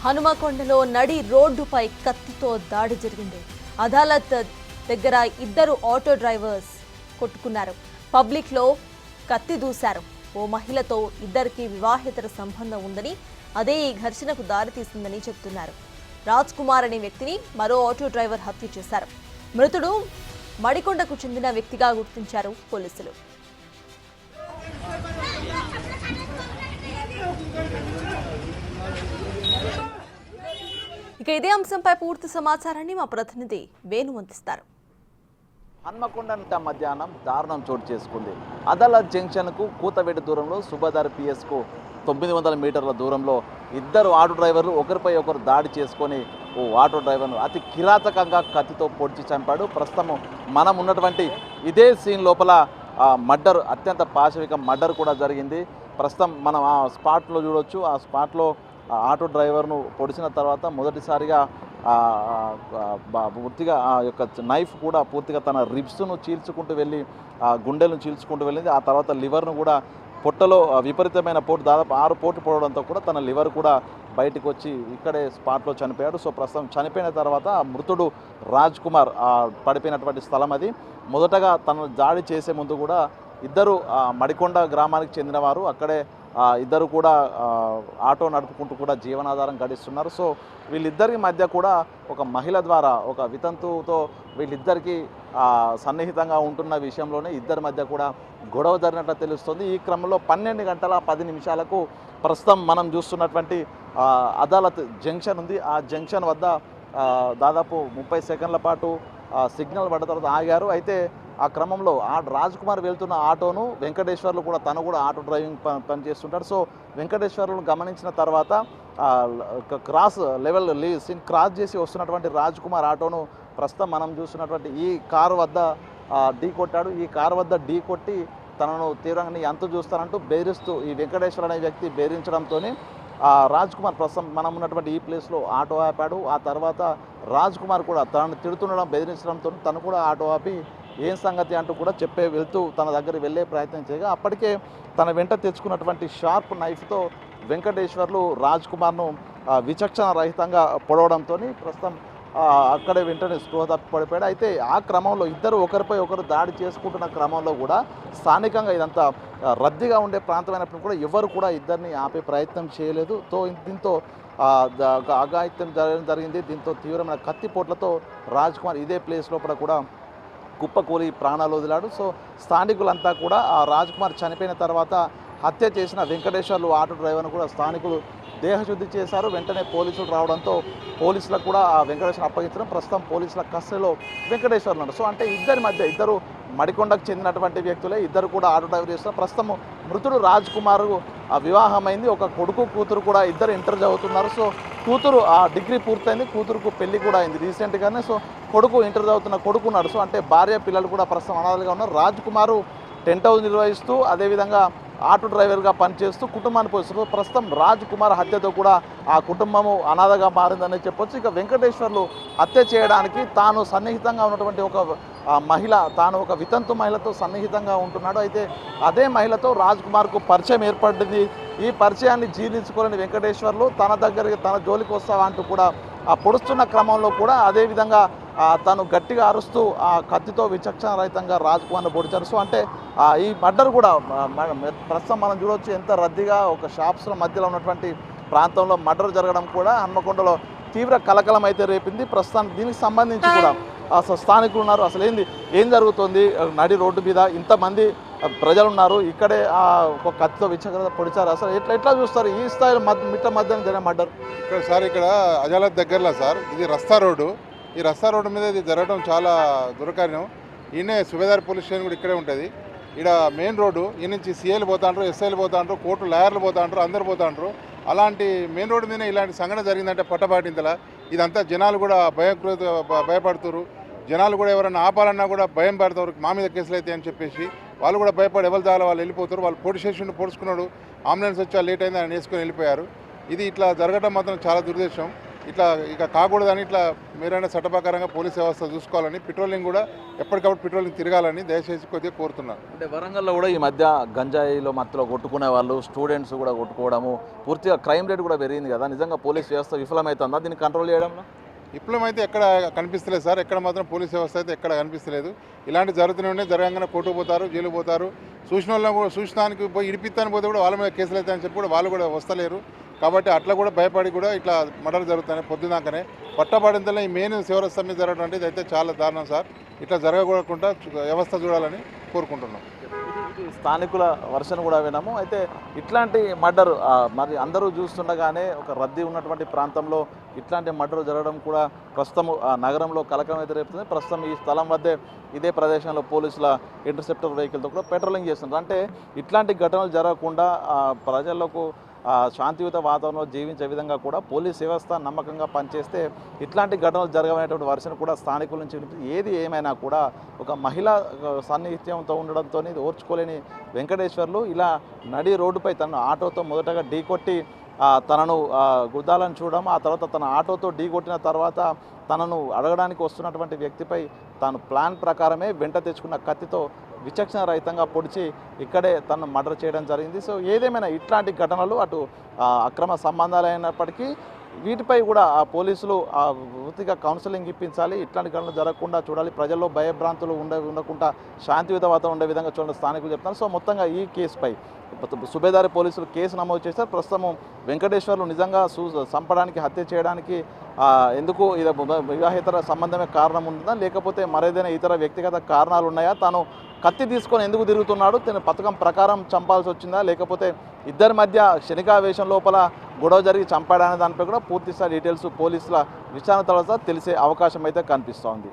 హనుమకొండలో నడి రోడ్డుపై కత్తితో దాడి జరిగింది. అదాలత్ దగ్గర ఇద్దరు ఆటో డ్రైవర్స్ కొట్టుకున్నారు. పబ్లిక్లో కత్తి దూశారు. ఓ మహిళతో ఇద్దరికి వివాహేతర సంబంధం ఉందని, అదే ఈ ఘర్షణకు దారితీసిందని చెబుతున్నారు. రాజ్ కుమార్ అనే వ్యక్తిని మరో ఆటో డ్రైవర్ హత్య చేశారు. మృతుడు మడికొండకు చెందిన వ్యక్తిగా గుర్తించారు పోలీసులు. ఇక ఇదే అంశంపై పూర్తి సమాచారాన్ని మా ప్రతినిధి వేణు అందిస్తారు. హన్మకొండ మధ్యాహ్నం దారుణం చోటు చేసుకుంది. అదాలత్ జంక్షన్కు కూతవేటి దూరంలో సుబదార్ పిఎస్కు 900 మీటర్ల దూరంలో ఇద్దరు ఆటో డ్రైవర్లు ఒకరిపై ఒకరు దాడి చేసుకొని ఓ ఆటో డ్రైవర్ను అతి కిరాతకంగా కత్తితో పొడిచి చంపాడు. ప్రస్తుతం మనం ఉన్నటువంటి ఇదే సీన్ లోపల మర్డర్, అత్యంత పాశవిక మర్డర్ కూడా జరిగింది. ప్రస్తుతం మనం ఆ స్పాట్లో చూడొచ్చు. ఆ స్పాట్లో ఆటో డ్రైవర్ను పొడిచిన తర్వాత మొదటిసారిగా పూర్తిగా ఆ యొక్క నైఫ్ కూడా పూర్తిగా తన రిబ్స్ను చీల్చుకుంటూ వెళ్ళి గుండెలను చీల్చుకుంటూ వెళ్ళింది. ఆ తర్వాత లివర్ను కూడా పొట్టలో విపరీతమైన పోటు, దాదాపు 6 పోటు పోవడంతో కూడా తన లివర్ కూడా బయటకు వచ్చి ఇక్కడే స్పాట్లో చనిపోయాడు. సో ప్రస్తుతం చనిపోయిన తర్వాత మృతుడు రాజ్ కుమార్ పడిపోయినటువంటి స్థలం అది. మొదటగా తను దాడి చేసే ముందు కూడా ఇద్దరు మడికొండ గ్రామానికి చెందినవారు. అక్కడే ఇద్దరు కూడా ఆటో నడుపుకుంటూ కూడా జీవనాధారం గడిస్తున్నారు. సో వీళ్ళిద్దరి మధ్య కూడా ఒక మహిళ ద్వారా ఒక వితంతువుతో వీళ్ళిద్దరికీ సన్నిహితంగా ఉంటున్న విషయంలోనే ఇద్దరి మధ్య కూడా గొడవ జరిగినట్లు తెలుస్తుంది. ఈ క్రమంలో 12 గంటల 10 నిమిషాలకు ప్రస్తుతం మనం చూస్తున్నటువంటి అదాలత్ జంక్షన్ ఉంది. ఆ జంక్షన్ వద్ద దాదాపు 30 సెకండ్ల పాటు సిగ్నల్ పడ్డ తర్వాత ఆగారు. అయితే ఆ క్రమంలో రాజ్ కుమార్ వెళ్తున్న ఆటోను వెంకటేశ్వర్లు కూడా, తను కూడా ఆటో డ్రైవింగ్ పని చేస్తుంటాడు. సో వెంకటేశ్వర్లను గమనించిన తర్వాత క్రాస్ లెవెల్ క్రాస్ చేసి వస్తున్నటువంటి రాజ్ కుమార్ ఆటోను ప్రస్తుతం మనం చూస్తున్నటువంటి ఈ కారు వద్ద ఢీ కొట్టాడు. ఈ కారు వద్ద ఢీ కొట్టి తనను తీవ్రంగా ఎంత చూస్తానంటూ బెదిరిస్తూ ఈ వెంకటేశ్వర్ అనే వ్యక్తి బెదిరించడంతో రాజ్ కుమార్ ప్రస్తుతం మనం ఉన్నటువంటి ఈ ప్లేస్లో ఆటో ఆపాడు. ఆ తర్వాత రాజ్ కుమార్ కూడా తనను తిడుతుండడం, బెదిరించడంతో తను కూడా ఆటో ఆపి ఏం సంగతి అంటూ కూడా వెళ్తూ తన దగ్గర వెళ్ళే ప్రయత్నం చేయగా అప్పటికే తన వెంట తెచ్చుకున్నటువంటి షార్ప్ నైఫ్తో వెంకటేశ్వర్లు రాజ్ కుమార్ను విచక్షణ రహితంగా పొడవడంతో ప్రస్తుతం అక్కడే వెంటనే స్పృహ తప్పి పడిపోయాడు. అయితే ఆ క్రమంలో ఇద్దరు ఒకరిపై ఒకరు దాడి చేసుకుంటున్న క్రమంలో కూడా స్థానికంగా ఇదంతా రద్దీగా ఉండే ప్రాంతమైనప్పుడు కూడా ఎవరు కూడా ఇద్దరిని ఆపే ప్రయత్నం చేయలేదు. దీంతో అఘాయిత్యం జరిగింది. దీంతో తీవ్రమైన కత్తిపోట్లతో రాజ్ కుమార్ ఇదే ప్లేస్ లోపల కూడా కుప్పకూలి ప్రాణాలు వదిలాడు. సో స్థానికులంతా కూడా ఆ రాజ్ కుమార్ చనిపోయిన తర్వాత హత్య చేసిన వెంకటేశ్వర్లు ఆటో డ్రైవర్ను కూడా స్థానికులు దేహశుద్ధి చేశారు. వెంటనే పోలీసులు రావడంతో పోలీసులకు కూడా ఆ వెంకటేశ్వర అప్పగించడం, ప్రస్తుతం పోలీసుల కస్టడీలో వెంకటేశ్వర్లు ఉన్నారు. సో అంటే ఇద్దరి మధ్య ఇద్దరు మడికొండకు చెందినటువంటి వ్యక్తులే, ఇద్దరు కూడా ఆటో డ్రైవర్ చేస్తున్నారు. ప్రస్తుతం మృతుడు రాజ్ కుమార్ వివాహమైంది. ఒక కొడుకు కూతురు కూడా ఇద్దరు ఇంటర్ చదువుతున్నారు. సో కూతురు డిగ్రీ పూర్తయింది, కూతురుకు పెళ్లి కూడా అయింది రీసెంట్గానే. సో కొడుకు ఇంటర్ చదువుతున్న కొడుకున్నాడు. సో అంటే భార్య పిల్లలు కూడా ప్రస్తుతం అనాథలుగా ఉన్నారు. రాజ్ కుమారు టెంట్ హౌస్ నిర్వహిస్తూ అదేవిధంగా ఆటో డ్రైవర్గా పనిచేస్తూ కుటుంబాన్ని పోషిస్తూ ప్రస్తుతం రాజ్ కుమార్ హత్యతో కూడా ఆ కుటుంబము అనాథగా మారిందని చెప్పొచ్చు. ఇక వెంకటేశ్వర్లు హత్య చేయడానికి తాను సన్నిహితంగా ఉన్నటువంటి ఒక మహిళ, తాను ఒక వితంతు మహిళతో సన్నిహితంగా ఉంటున్నాడు. అయితే అదే మహిళతో రాజ్ కుమార్కు పరిచయం ఏర్పడింది. ఈ పరిచయాన్ని జీర్ణించుకోలేని వెంకటేశ్వర్లు తన జోలికి వస్తావా అంటూ కూడా పొడుస్తున్న క్రమంలో కూడా అదేవిధంగా తను గట్టిగా అరుస్తూ ఆ కత్తితో విచక్షణ రహితంగా రాజ్ కుమార్ను పొడిచారు. సో అంటే ఈ మర్డర్ కూడా ప్రస్తుతం మనం చూడవచ్చు ఎంత రద్దీగా ఒక షాప్స్ల మధ్యలో ఉన్నటువంటి ప్రాంతంలో మర్డర్ జరగడం కూడా హన్మకొండలో తీవ్ర కలకలం అయితే రేపింది. ప్రస్తుతానికి దీనికి సంబంధించి కూడా అసలు స్థానికులు ఉన్నారు. అసలు ఏం జరుగుతుంది, నడి రోడ్డు మీద ఇంతమంది ప్రజలు ఉన్నారు, ఇక్కడే ఒక కత్తితో విచక్షణ పొడిచారు. అసలు ఎట్లా చూస్తారు ఈ స్థాయిలో మిట్ట మధ్యాహ్నం జరిగిన మర్డర్? ఇక్కడ అదాలత్ దగ్గరలో సార్, ఇది రస్తా రోడ్డు. ఈ రస్తా రోడ్డు మీద ఇది జరగడం చాలా దుర్కార్యం. ఈయనే సుబేదార్ పోలీస్ స్టేషన్ కూడా ఇక్కడే ఉంటుంది. ఇక్కడ మెయిన్ రోడ్డు, ఈ నుంచి సీఏలు పోతా అంటారు, ఎస్ఐలు పోతా అంటారు, కోర్టు లాయర్లు పోతా అంటారు, అందరు పోతా అంటారు. అలాంటి మెయిన్ రోడ్డు మీద ఇలాంటి సంఘటన జరిగిందంటే పట్టబాటింతలా ఇదంతా జనాలు కూడా భయపడుతున్నారు. జనాలు కూడా ఎవరైనా ఆపాలన్నా కూడా భయం పడతారు, మా మీద కేసులు అయితే అని చెప్పేసి వాళ్ళు కూడా భయపడి ఎవరు చాలా వాళ్ళు వెళ్ళిపోతారు. వాళ్ళు పోలీస్ స్టేషన్ పొడుచుకున్నాడు, అంబులెన్స్ వచ్చి లేట్ అయింది, ఆయన వేసుకొని వెళ్ళిపోయారు. ఇది ఇట్లా జరగడం మాత్రం చాలా దుర్దేశం. ఇట్లా ఇక కాకూడదని ఇట్లా మీరైనా చట్టప్రకారంగా పోలీస్ వ్యవస్థ చూసుకోవాలని పెట్రోలింగ్ కూడా ఎప్పటికప్పుడు పెట్రోలింగ్ తిరగాలని దయచేసి కొద్దిగా కోరుతున్నాను. అంటే వరంగల్లో కూడా ఈ మధ్య గంజాయిలో మత్తులో కొట్టుకునే వాళ్ళు స్టూడెంట్స్ కూడా కొట్టుకోవడము పూర్తిగా క్రైమ్ రేట్ కూడా పెరిగింది కదా, నిజంగా పోలీస్ వ్యవస్థ విఫలమవుతుందా దీన్ని కంట్రోల్ చేయడంలో? విప్లవం అయితే ఎక్కడ కనిపిస్తలేదు సార్, ఎక్కడ మాత్రం పోలీస్ వ్యవస్థ అయితే ఎక్కడ కనిపిస్తలేదు. ఇలాంటి జరుగుతూనే జరగంగానే కోర్టు పోతారు, జైలు పోతారు. చూసిన వాళ్ళని కూడా చూసినానికి పోయి ఇడిపిస్తాను పోతే కూడా వాళ్ళ మీద కేసులు అవుతాయని చెప్పి కూడా వాళ్ళు కూడా వస్తలేరు. కాబట్టి అట్లా కూడా భయపడి కూడా ఇట్లా మర్డర్ జరుగుతాయి పొద్దుదాకానే. పట్టబడింతలో ఈ మెయిన్ శివరస్త మీద జరగడం అంటే ఇదైతే చాలా దారుణం సార్. ఇట్లా జరగకుండా వ్యవస్థ చూడాలని కోరుకుంటున్నాం. ఇది స్థానికుల వర్షన్ కూడా విన్నాము. అయితే ఇట్లాంటి మర్డర్ మరి అందరూ చూస్తుండగానే ఒక రద్దీ ఉన్నటువంటి ప్రాంతంలో ఇట్లాంటి మర్డర్ జరగడం కూడా ప్రస్తుతం నగరంలో కలకలం అయితే రేపుతుంది. ప్రస్తుతం ఈ స్థలం వద్దే ఇదే ప్రదేశంలో పోలీసుల ఇంటర్సెప్టర్ వెహికల్తో కూడా పెట్రోలింగ్ చేస్తున్నారు. అంటే ఇట్లాంటి ఘటనలు జరగకుండా ప్రజలకు శాంతియుత వాతావరణంలో జీవించే విధంగా కూడా పోలీస్ వ్యవస్థ నమ్మకంగా పనిచేస్తే ఇట్లాంటి ఘటనలు జరగనేటువంటి వర్షం కూడా స్థానికుల నుంచి వినిపిస్తుంది. ఏది ఏమైనా కూడా ఒక మహిళా సాన్నిహిత్యంతో ఉండడంతో ఇది ఓర్చుకోలేని వెంకటేశ్వర్లు ఇలా నడి రోడ్డుపై తన ఆటోతో మొదటగా ఢీకొట్టి తనను గుద్దాలని చూడడం, ఆ తర్వాత తన ఆటోతో ఢీకొట్టిన తర్వాత తనను అడగడానికి వస్తున్నటువంటి వ్యక్తిపై తాను ప్లాన్ ప్రకారమే వెంట తెచ్చుకున్న కత్తితో విచక్షణ రహితంగా పొడిచి ఇక్కడే తను మర్డర్ చేయడం జరిగింది. సో ఏదేమైనా ఇట్లాంటి ఘటనలు అటు అక్రమ సంబంధాలు అయినప్పటికీ వీటిపై కూడా ఆ పోలీసులు పూర్తిగా కౌన్సిలింగ్ ఇప్పించాలి. ఇట్లాంటి ఘటనలు జరగకుండా చూడాలి. ప్రజల్లో భయభ్రాంతులు ఉండకుండా శాంతియుత వాతావరణం ఉండే విధంగా చూడండి స్థానికులు చెప్తున్నారు. సో మొత్తంగా ఈ కేసుపై సుబేదారి పోలీసులు కేసు నమోదు చేశారు. ప్రస్తుతం వెంకటేశ్వర్లు నిజంగా చంపడానికి హత్య చేయడానికి ఎందుకు ఇది వివాహేతర సంబంధమే కారణం ఉందా, లేకపోతే మరేదైనా ఇతర వ్యక్తిగత కారణాలు ఉన్నాయా, తాను కత్తి తీసుకొని ఎందుకు తిరుగుతున్నాడు, తన పథకం ప్రకారం చంపాల్సి వచ్చిందా, లేకపోతే ఇద్దరి మధ్య క్షణికావేశం లోపల గొడవ జరిగి చంపాడనే దానిపై కూడా పూర్తిస్థాయి డీటెయిల్స్ పోలీసుల విచారణ తర్వాత తెలిసే అవకాశం అయితే కనిపిస్తోంది.